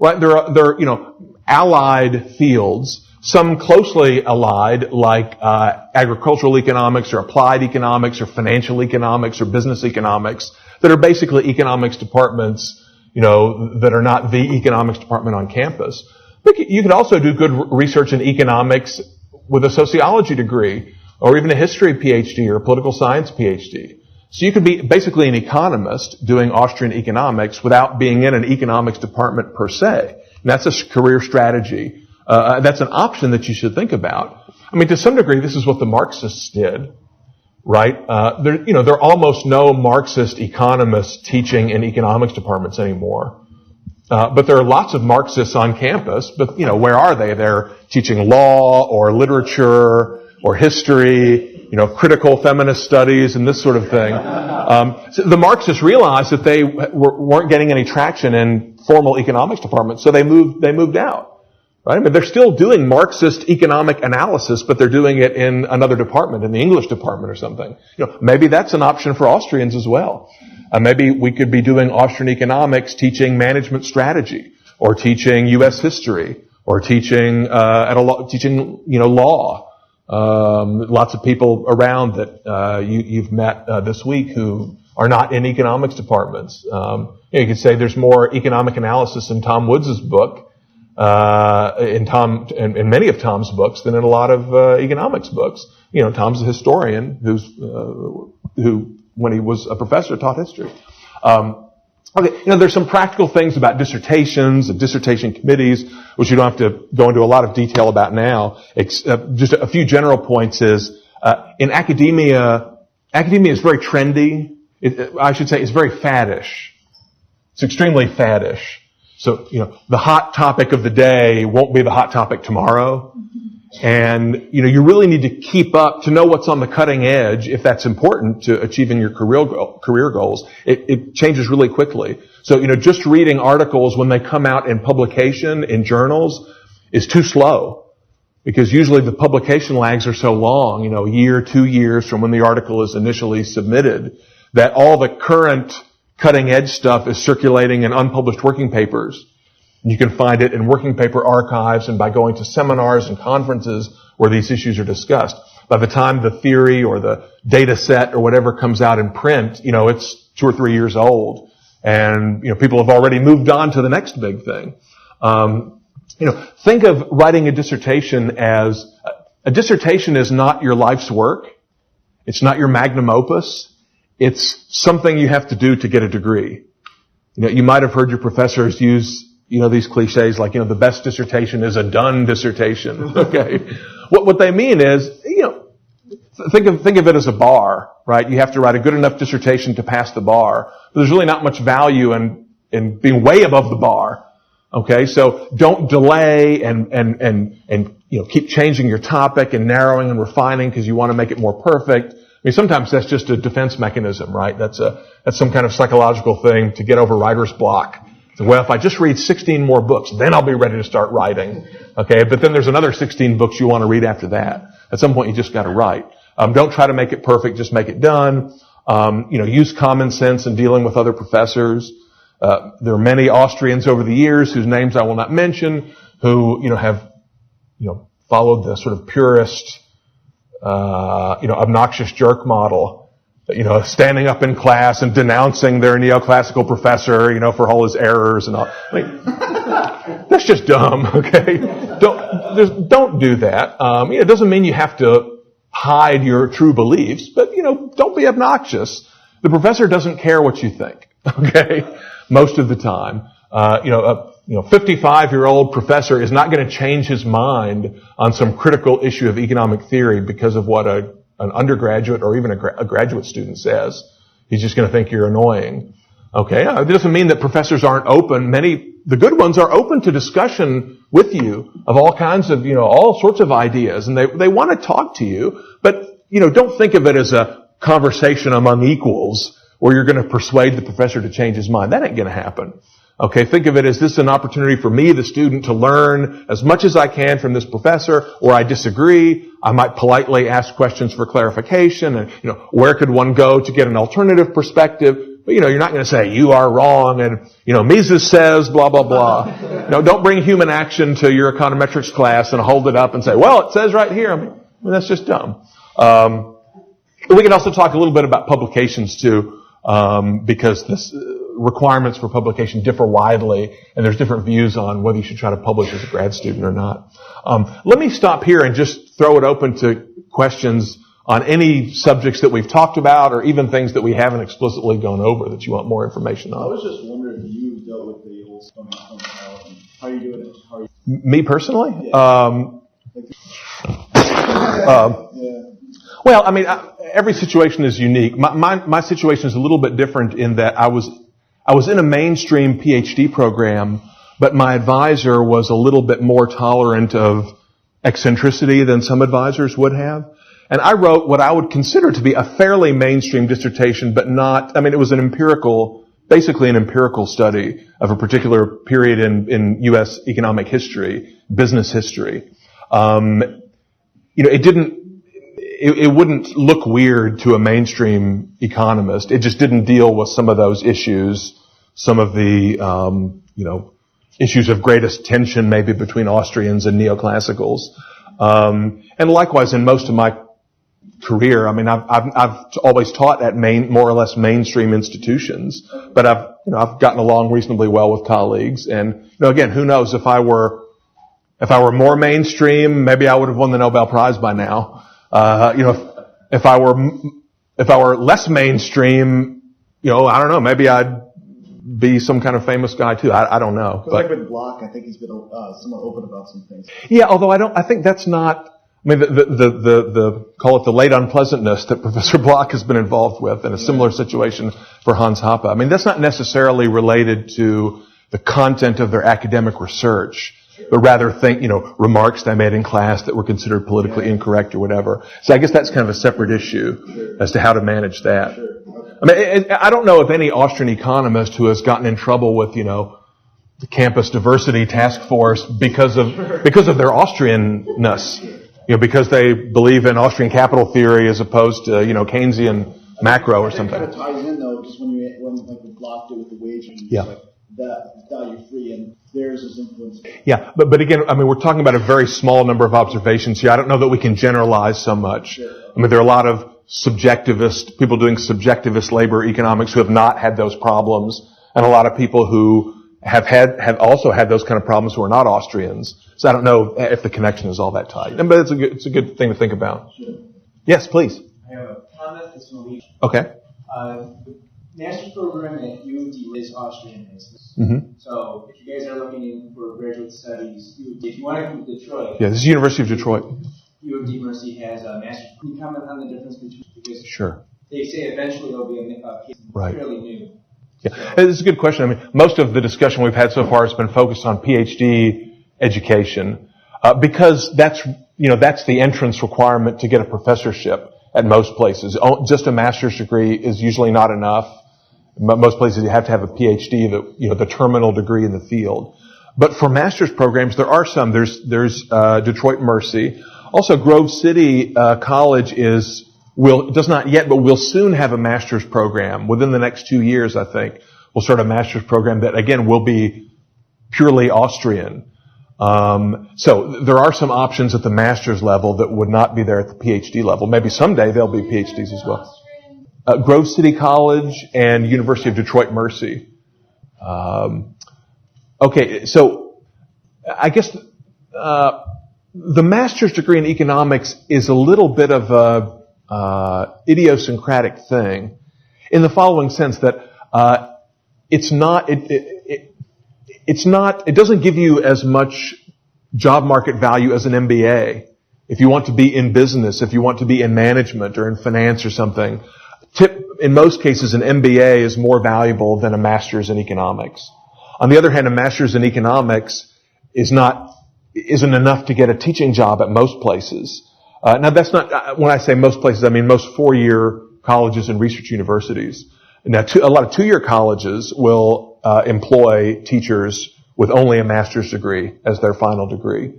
Right? There are allied fields. Some closely allied, like agricultural economics or applied economics or financial economics or business economics, that are basically economics departments, that are not the economics department on campus. But you could also do good research in economics with a sociology degree, or even a history PhD or a political science PhD. So you could be basically an economist doing Austrian economics without being in an economics department per se. And that's a career strategy. That's an option that you should think about. I mean, to some degree, this is what the Marxists did, right? There are almost no Marxist economists teaching in economics departments anymore. But there are lots of Marxists on campus, but, where are they? They're teaching law or literature or history, critical feminist studies and this sort of thing. So the Marxists realized that they weren't getting any traction in formal economics departments, so they moved out. Right? I mean, they're still doing Marxist economic analysis, but they're doing it in another department, in the English department or something. Maybe that's an option for Austrians as well. Maybe we could be doing Austrian economics, teaching management strategy, or teaching U.S. history, or teaching law. Lots of people around that you've met this week who are not in economics departments. You could say there's more economic analysis in Tom Woods' book, in many of Tom's books than in a lot of economics books. Tom's a historian who, when he was a professor, taught history. There's some practical things about dissertations and dissertation committees, which you don't have to go into a lot of detail about now. Just a few general points is, in academia is very trendy. I should say it's very faddish. It's extremely faddish. So, the hot topic of the day won't be the hot topic tomorrow. And, you really need to keep up to know what's on the cutting edge if that's important to achieving your career goals. It changes really quickly. So, just reading articles when they come out in publication in journals is too slow. Because usually the publication lags are so long, a year, 2 years from when the article is initially submitted, that all the current cutting edge stuff is circulating in unpublished working papers. You can find it in working paper archives and by going to seminars and conferences where these issues are discussed. By the time the theory or the data set or whatever comes out in print, it's 2 or 3 years old. And, people have already moved on to the next big thing. Think of writing a dissertation as, a dissertation is not your life's work. It's not your magnum opus. It's something you have to do to get a degree. You might have heard your professors use, these cliches like, the best dissertation is a done dissertation. Okay. What they mean is, think of it as a bar, right? You have to write a good enough dissertation to pass the bar. But there's really not much value in being way above the bar. Okay. So don't delay and keep changing your topic and narrowing and refining because you want to make it more perfect. I mean, sometimes that's just a defense mechanism, right? That's some kind of psychological thing to get over writer's block. So, well, if I just read 16 more books, then I'll be ready to start writing. Okay, but then there's another 16 books you want to read after that. At some point, you just got to write. Don't try to make it perfect; just make it done. Use common sense in dealing with other professors. There are many Austrians over the years whose names I will not mention who have followed the sort of purist, obnoxious jerk model standing up in class and denouncing their neoclassical professor, for all his errors and all. I mean, that's just dumb, okay? Don't do that. It doesn't mean you have to hide your true beliefs, but, don't be obnoxious. The professor doesn't care what you think, okay? Most of the time. 55-year-old professor is not going to change his mind on some critical issue of economic theory because of what an undergraduate or even a graduate student says. He's just going to think you're annoying. Okay? It doesn't mean that professors aren't open. The good ones are open to discussion with you of all kinds of, all sorts of ideas, and they want to talk to you, but, don't think of it as a conversation among equals where you're going to persuade the professor to change his mind. That ain't going to happen. Okay, think of it as this is an opportunity for me, the student, to learn as much as I can from this professor, or I disagree. I might politely ask questions for clarification, and, where could one go to get an alternative perspective? But, you're not going to say, you are wrong, and, Mises says, blah, blah, blah. Don't bring human action to your econometrics class and hold it up and say, well, it says right here. I mean, that's just dumb. We can also talk a little bit about publications, too, because this requirements for publication differ widely, and there's different views on whether you should try to publish as a grad student or not. Let me stop here and just throw it open to questions on any subjects that we've talked about, or even things that we haven't explicitly gone over that you want more information on. I was just wondering if you dealt with the whole stuff and how you do it. Me personally? Yeah. Well, I mean, every situation is unique. My situation is a little bit different in that I was in a mainstream PhD program, but my advisor was a little bit more tolerant of eccentricity than some advisors would have. And I wrote what I would consider to be a fairly mainstream dissertation, but not, it was basically an empirical study of a particular period in U.S. economic history, business history. It wouldn't look weird to a mainstream economist. It just didn't deal with some of those issues, some of the, issues of greatest tension maybe between Austrians and neoclassicals. And likewise in most of my career, I've always taught at more or less mainstream institutions, but I've gotten along reasonably well with colleagues. And, again, who knows, if I were more mainstream, maybe I would have won the Nobel Prize by now. If I were less mainstream, I don't know, maybe I'd be some kind of famous guy too. I don't know. But like with Block, I think he's been somewhat open about some things. Yeah, although I think that's not, the call it the late unpleasantness that Professor Block has been involved with in a similar situation for Hans Hoppe. That's not necessarily related to the content of their academic research, but rather remarks they made in class that were considered politically incorrect or whatever. So I guess that's kind of a separate issue as to how to manage that. Sure. I don't know of any Austrian economist who has gotten in trouble with, the campus diversity task force because of their Austrianness. Because they believe in Austrian capital theory as opposed to, Keynesian macro or something. It kind of ties in though, just when like the Block did with the wage and like that value free and theirs is influenced. Yeah, but again, we're talking about a very small number of observations here. I don't know that we can generalize so much. Sure. There are a lot of people doing subjectivist labor economics who have not had those problems, and a lot of people who have also had those kind of problems who are not Austrians. So I don't know if the connection is all that tight. But it's a good thing to think about. Sure. Yes, please. I have a comment that's going to leave. Okay. The master's program at UMD is Austrian-based. Mm-hmm. So if you guys are looking for graduate studies, if you want to come to Detroit. Yeah, this is University of Detroit. UMD University has a master's. Can you comment on the difference between? Because sure. They say eventually there'll be a case fairly new. Yeah, this is a good question. Most of the discussion we've had so far has been focused on PhD education, because that's the entrance requirement to get a professorship at most places. Just a master's degree is usually not enough. Most places you have to have a PhD, the terminal degree in the field. But for master's programs, there are some. There's Detroit Mercy. Also, Grove City College does not yet, but will soon have a master's program. Within the next 2 years, I think, we'll start a master's program that, again, will be purely Austrian. So there are some options at the master's level that would not be there at the PhD level. Maybe someday there'll be PhDs as well. Grove City College and University of Detroit Mercy. Okay, so I guess the master's degree in economics is a little bit of a idiosyncratic thing in the following sense that it doesn't give you as much job market value as an MBA. If you want to be in business, if you want to be in management or in finance or something, in most cases an MBA is more valuable than a master's in economics. On the other hand, a master's in economics isn't enough to get a teaching job at most places. Now that's not, when I say most places, I mean most 4-year colleges and research universities. Now a lot of 2-year colleges will employ teachers with only a master's degree as their final degree.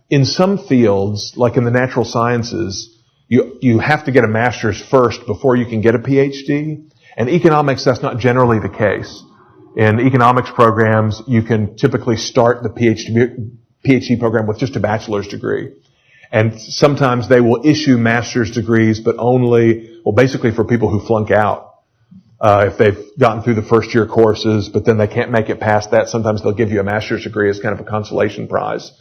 In some fields, like in the natural sciences, you have to get a master's first before you can get a PhD. In economics, that's not generally the case. In economics programs, you can typically start the PhD program with just a bachelor's degree. And sometimes they will issue master's degrees, but only, basically for people who flunk out. If they've gotten through the first year courses, but then they can't make it past that, sometimes they'll give you a master's degree as kind of a consolation prize.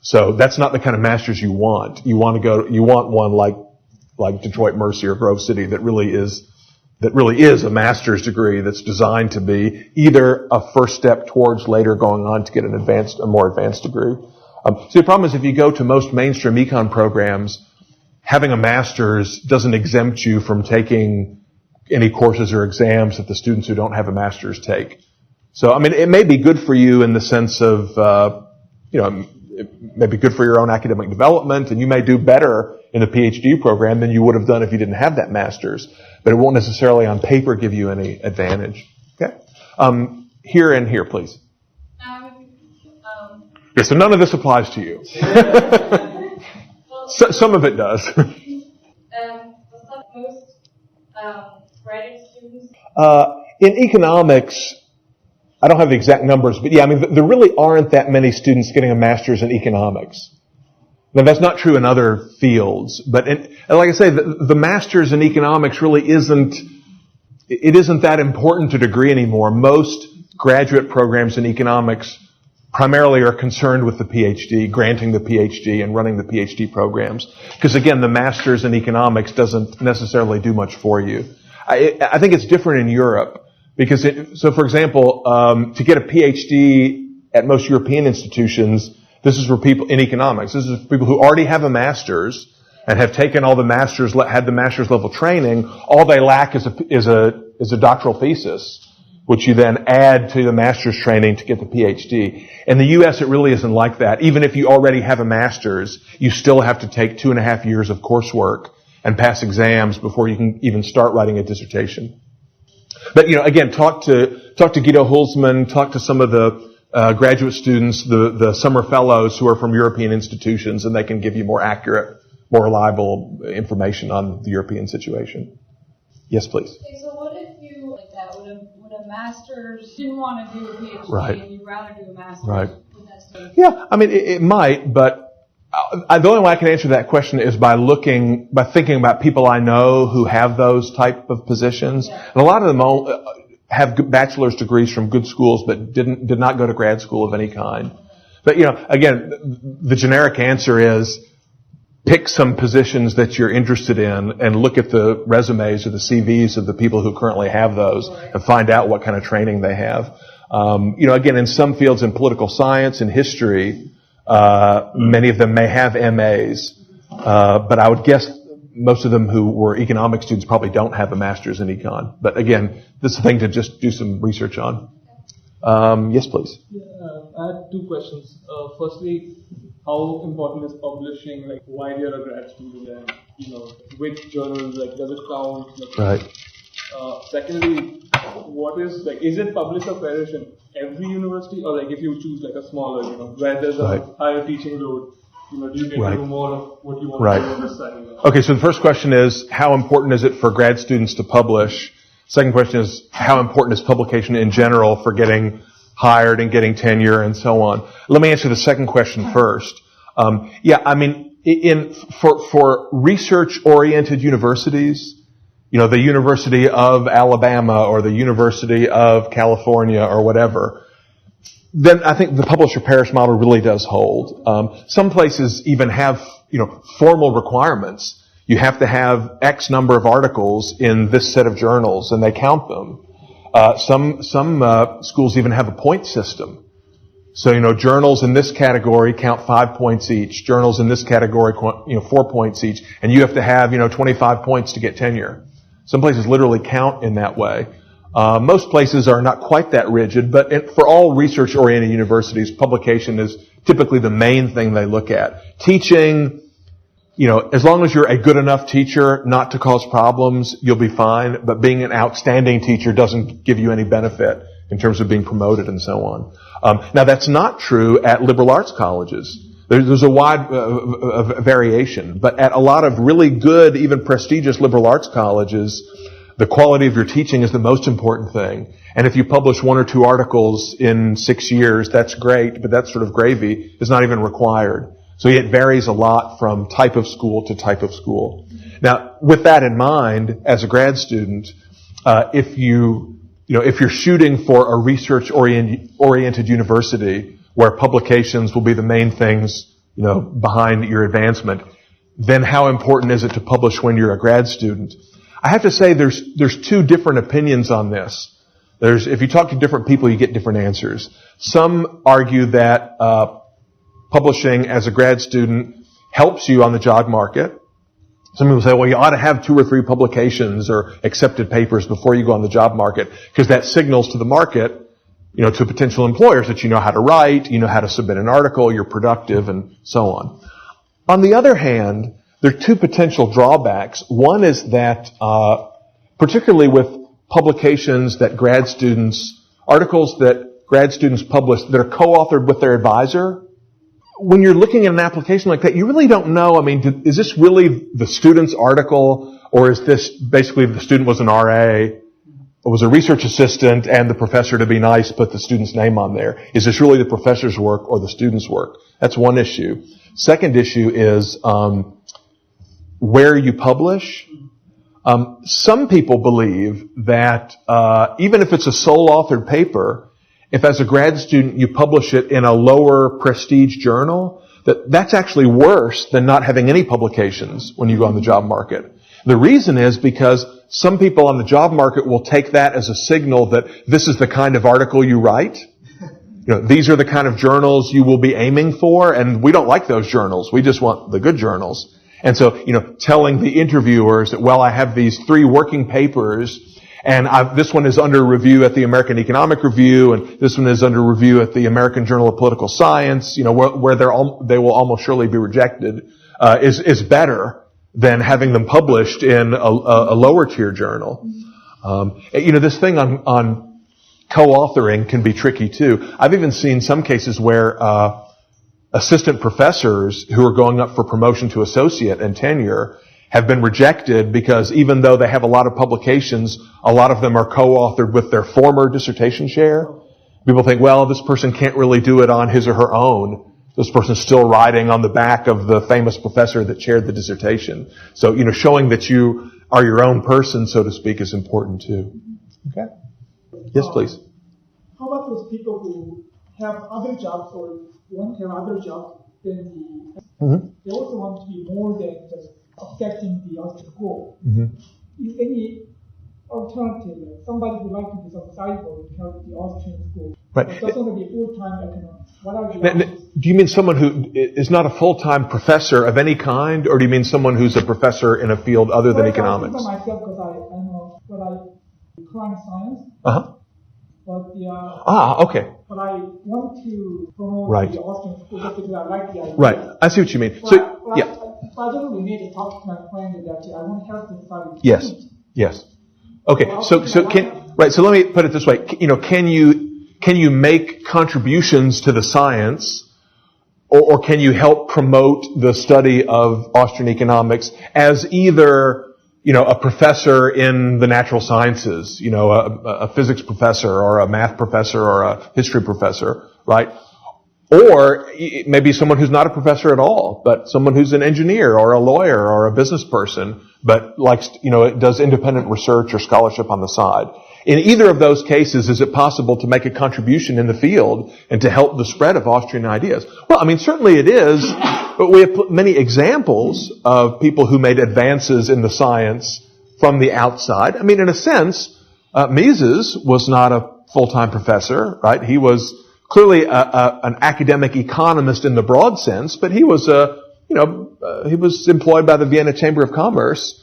So that's not the kind of master's you want. You want one like Detroit Mercy or Grove City that really is a master's degree that's designed to be either a first step towards later going on to get a more advanced degree. The problem is if you go to most mainstream econ programs, having a master's doesn't exempt you from taking any courses or exams that the students who don't have a master's take. So, I mean, it may be good for you in the sense of, it may be good for your own academic development, and you may do better in a PhD program than you would have done if you didn't have that master's. But it won't necessarily on paper give you any advantage. Okay? Here and here, please. Yeah, so none of this applies to you. Some of it does. Graduate students? In economics, I don't have the exact numbers, but yeah, I mean, there really aren't that many students getting a master's in economics. Now, that's not true in other fields, but like I say, the master's in economics really isn't that important a degree anymore. Most graduate programs in economics primarily are concerned with the PhD, granting the PhD and running the PhD programs. Because again, the master's in economics doesn't necessarily do much for you. I think it's different in Europe because so for example, to get a PhD at most European institutions, this is for people in economics. This is for people who already have a master's and have taken all had the master's level training. All they lack is a doctoral thesis, which you then add to the master's training to get the PhD. In the U.S., it really isn't like that. Even if you already have a master's, you still have to take 2.5 years of coursework and pass exams before you can even start writing a dissertation. But, again, talk to Guido Hulsmann, talk to some of the graduate students, the summer fellows who are from European institutions, and they can give you more accurate, more reliable information on the European situation. Yes, please. Okay, so what if you, like that, would a master's, didn't want to do a PhD, right, and you'd rather do a master's? Right. Would that still Yeah, I mean, it might, but the only way I can answer that question is by thinking about people I know who have those type of positions. Yeah. And a lot of them have bachelor's degrees from good schools, but did not go to grad school of any kind. But, again, the generic answer is pick some positions that you're interested in and look at the resumes or the CVs of the people who currently have those and find out what kind of training they have. Again, in some fields in political science and history, many of them may have MAs, but I would guess most of them who were economics students probably don't have a master's in econ. But again, this is a thing to just do some research on. Yes, please. I have two questions. Firstly, how important is publishing? Like, while you're a grad student, and which journals? Like, does it count? Like, right. Secondly, is it publish or perish in every university, or like if you choose like a smaller, where there's a higher teaching load, do you get to do more of what you want to do on this side? Okay, so the first question is, how important is it for grad students to publish? Second question is, how important is publication in general for getting hired and getting tenure and so on? Let me answer the second question first. for research-oriented universities, the University of Alabama or the University of California or whatever, then I think the publish-or-perish model really does hold. Some places even have, formal requirements. You have to have X number of articles in this set of journals, and they count them. Some schools even have a point system. So, journals in this category count 5 points each. Journals in this category, 4 points each. And you have to have, 25 points to get tenure. Some places literally count in that way. Most places are not quite that rigid, but for all research-oriented universities, publication is typically the main thing they look at. Teaching, as long as you're a good enough teacher not to cause problems, you'll be fine. But being an outstanding teacher doesn't give you any benefit in terms of being promoted and so on. Now, that's not true at liberal arts colleges. There's a wide variation. But at a lot of really good, even prestigious liberal arts colleges, the quality of your teaching is the most important thing. And if you publish 1 or 2 articles in 6 years, that's great, but that sort of gravy is not even required. So it varies a lot from type of school to type of school. Now, with that in mind, as a grad student, if you're shooting for a research-oriented university where publications will be the main things, behind your advancement, then how important is it to publish when you're a grad student? I have to say there's 2 different opinions on this. If you talk to different people, you get different answers. Some argue that publishing as a grad student helps you on the job market. Some people say, well, you ought to have 2 or 3 publications or accepted papers before you go on the job market, because that signals to the market, to potential employers that you know how to write, you know how to submit an article, you're productive, and so on. On the other hand, there are 2 potential drawbacks. One is that, particularly with publications that articles that grad students publish that are co-authored with their advisor, when you're looking at an application like that, you really don't know, is this really the student's article, or is this basically the student was an RA, or was a research assistant, and the professor, to be nice, put the student's name on there? Is this really the professor's work or the student's work? That's one issue. Second issue is where you publish. Some people believe that even if it's a sole-authored paper, if as a grad student you publish it in a lower prestige journal, that's actually worse than not having any publications when you go on the job market. The reason is because some people on the job market will take that as a signal that this is the kind of article you write. These are the kind of journals you will be aiming for, and we don't like those journals. We just want the good journals. And so, telling the interviewers that, well, I have these 3 working papers, and this one is under review at the American Economic Review, and this one is under review at the American Journal of Political Science, where they will almost surely be rejected, is better than having them published in a lower tier journal. This thing on co-authoring can be tricky too. I've even seen some cases where assistant professors who are going up for promotion to associate and tenure have been rejected because even though they have a lot of publications, a lot of them are co-authored with their former dissertation chair. People think, well, this person can't really do it on his or her own. This person's still riding on the back of the famous professor that chaired the dissertation. So, showing that you are your own person, so to speak, is important too. Okay? Yes, please. How about those people who have other jobs or want to have other jobs than they also want to be more than just affecting the Austrian goal? Is any alternative? Somebody would like to do some side work to help the Austrian school, but doesn't want to be full-time economics. What are the options? Do you mean someone who is not a full-time professor of any kind, or do you mean someone who's a professor in a field other than economics? I myself, because I know what I Klein science. But okay. But I want to promote the Austrian school just because I like the idea. Right. I see what you mean. So I don't really need to talk to my friend that I want to help them study. Yes. Okay. So let me put it this way. Can you make contributions to the science, or can you help promote the study of Austrian economics as either a professor in the natural sciences, a physics professor or a math professor or a history professor, right? Or maybe someone who's not a professor at all, but someone who's an engineer or a lawyer or a business person, but likes, does independent research or scholarship on the side. In either of those cases, is it possible to make a contribution in the field and to help the spread of Austrian ideas? Well, certainly it is, but we have many examples of people who made advances in the science from the outside. In a sense, Mises was not a full-time professor, right? He was clearly an academic economist in the broad sense, but he was he was employed by the Vienna Chamber of Commerce,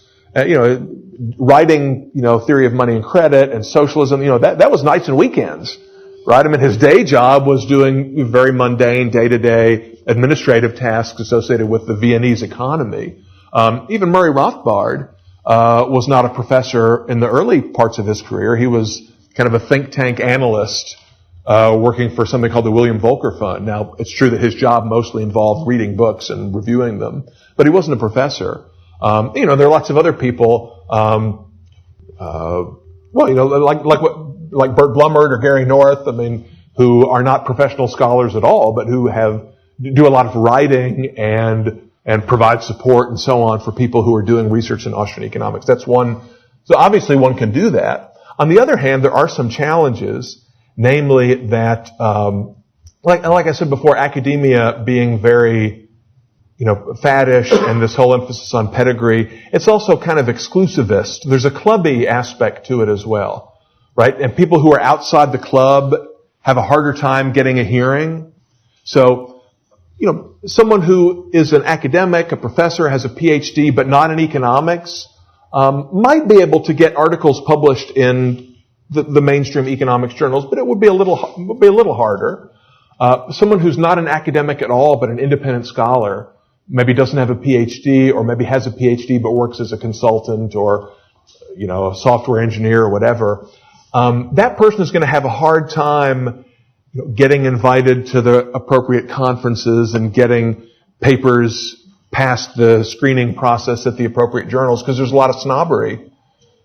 writing, theory of money and credit and socialism. That was nights and weekends, right? His day job was doing very mundane, day-to-day administrative tasks associated with the Viennese economy. Even Murray Rothbard was not a professor in the early parts of his career. He was kind of a think tank analyst, working for something called the William Volcker Fund. Now, it's true that his job mostly involved reading books and reviewing them, but he wasn't a professor. There are lots of other people, like Bert Blumert or Gary North, who are not professional scholars at all, but who do a lot of writing and provide support and so on for people who are doing research in Austrian economics. That's one. So obviously one can do that. On the other hand, there are some challenges. Namely that, like I said before, academia being very, faddish and this whole emphasis on pedigree, it's also kind of exclusivist. There's a clubby aspect to it as well, right? And people who are outside the club have a harder time getting a hearing. So, someone who is an academic, a professor, has a PhD, but not in economics, might be able to get articles published in the mainstream economics journals, but it would be a little harder. Someone who's not an academic at all, but an independent scholar, maybe doesn't have a PhD, or maybe has a PhD but works as a consultant or, a software engineer or whatever. That person is going to have a hard time, getting invited to the appropriate conferences and getting papers past the screening process at the appropriate journals, because there's a lot of snobbery.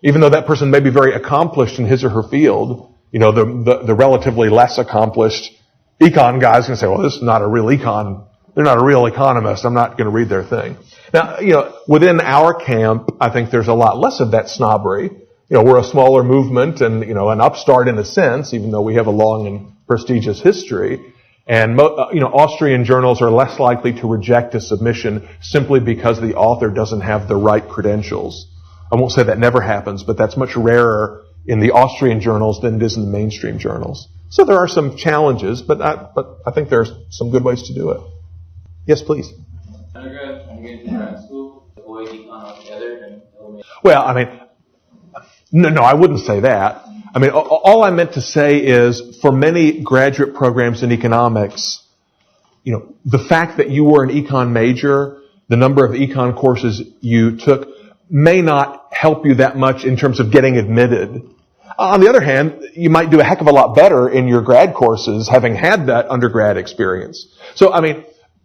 Even though that person may be very accomplished in his or her field, the relatively less accomplished econ guy is going to say, well, this is not a real they're not a real economist. I'm not going to read their thing. Now, within our camp, I think there's a lot less of that snobbery. We're a smaller movement and, an upstart in a sense, even though we have a long and prestigious history. And, Austrian journals are less likely to reject a submission simply because the author doesn't have the right credentials. I won't say that never happens, but that's much rarer in the Austrian journals than it is in the mainstream journals. So there are some challenges, but I think there's some good ways to do it. Yes, please. Undergrad, trying to get into grad school, avoid econ altogether, Well, no, I wouldn't say that. All I meant to say is for many graduate programs in economics, the fact that you were an econ major, the number of econ courses you took, may not help you that much in terms of getting admitted. On the other hand, you might do a heck of a lot better in your grad courses having had that undergrad experience. So,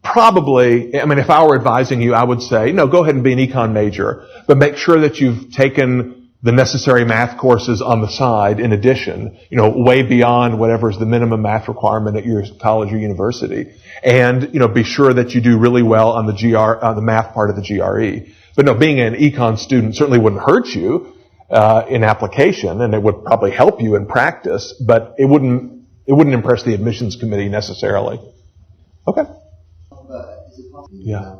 probably, if I were advising you, I would say, no, go ahead and be an econ major, but make sure that you've taken the necessary math courses on the side in addition, way beyond whatever is the minimum math requirement at your college or university. And, be sure that you do really well on the math part of the GRE. But no, being an econ student certainly wouldn't hurt you in application, and it would probably help you in practice, but it wouldn't impress the admissions committee necessarily. Okay. Yeah.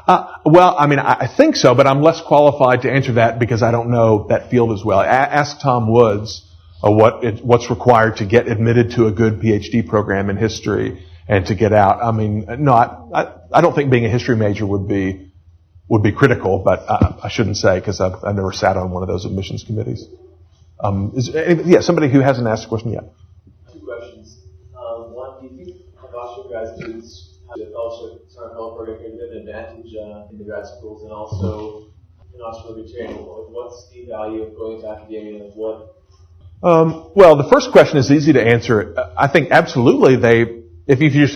I think so, but I'm less qualified to answer that because I don't know that field as well. Ask Tom Woods what's required to get admitted to a good PhD program in history and to get out. I don't think being a history major would be critical, but I shouldn't say because I've never sat on one of those admissions committees. Somebody who hasn't asked a question yet. Two questions. One, do you think Austrian grad students have a fellowship, summer fellow program, can have an advantage in the grad schools, and also in austro-libertarian? What's the value of going to academia, and what? Well, the first question is easy to answer. I think absolutely if you just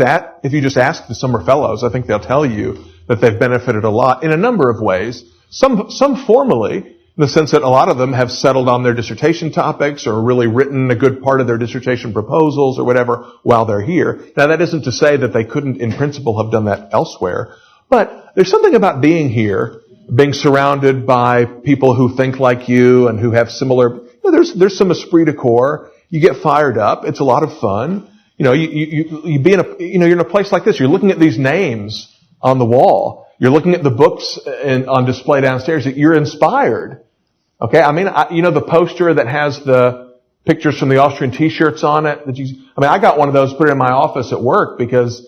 ask the summer fellows, I think they'll tell you that they've benefited a lot in a number of ways. Some formally, in the sense that a lot of them have settled on their dissertation topics or really written a good part of their dissertation proposals or whatever while they're here. Now, that isn't to say that they couldn't, in principle, have done that elsewhere. But there's something about being here, being surrounded by people who think like you and who have similar, there's some esprit de corps. You get fired up. It's a lot of fun. You be in a, you're in a place like this. You're looking at these names on the wall. You're looking at the books on display downstairs. You're inspired. Okay? I mean, the poster that has the pictures from the Austrian t-shirts on it. I got one of those, put it in my office at work because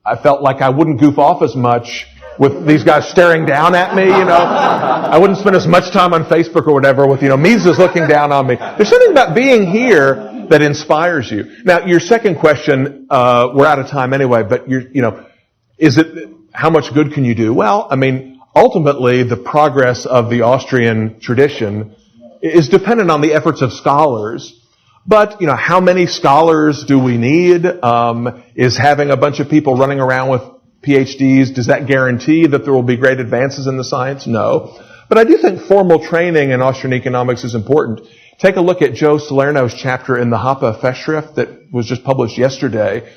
I felt like I wouldn't goof off as much with these guys staring down at me, I wouldn't spend as much time on Facebook or whatever with, Mises looking down on me. There's something about being here that inspires you. Now, your second question, we're out of time anyway, but how much good can you do? Well, ultimately, the progress of the Austrian tradition is dependent on the efforts of scholars. But, how many scholars do we need? Is having a bunch of people running around with PhDs, does that guarantee that there will be great advances in the science? No. But I do think formal training in Austrian economics is important. Take a look at Joe Salerno's chapter in the Hoppe Festschrift that was just published yesterday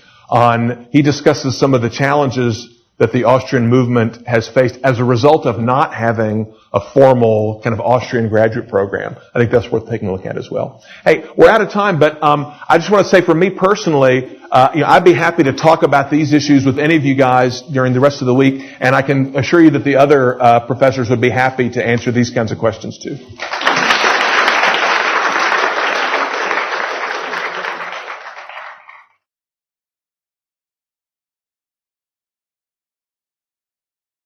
he discusses some of the challenges that the Austrian movement has faced as a result of not having a formal kind of Austrian graduate program. I think that's worth taking a look at as well. Hey, we're out of time, but I just want to say for me personally, I'd be happy to talk about these issues with any of you guys during the rest of the week, and I can assure you that the other professors would be happy to answer these kinds of questions too.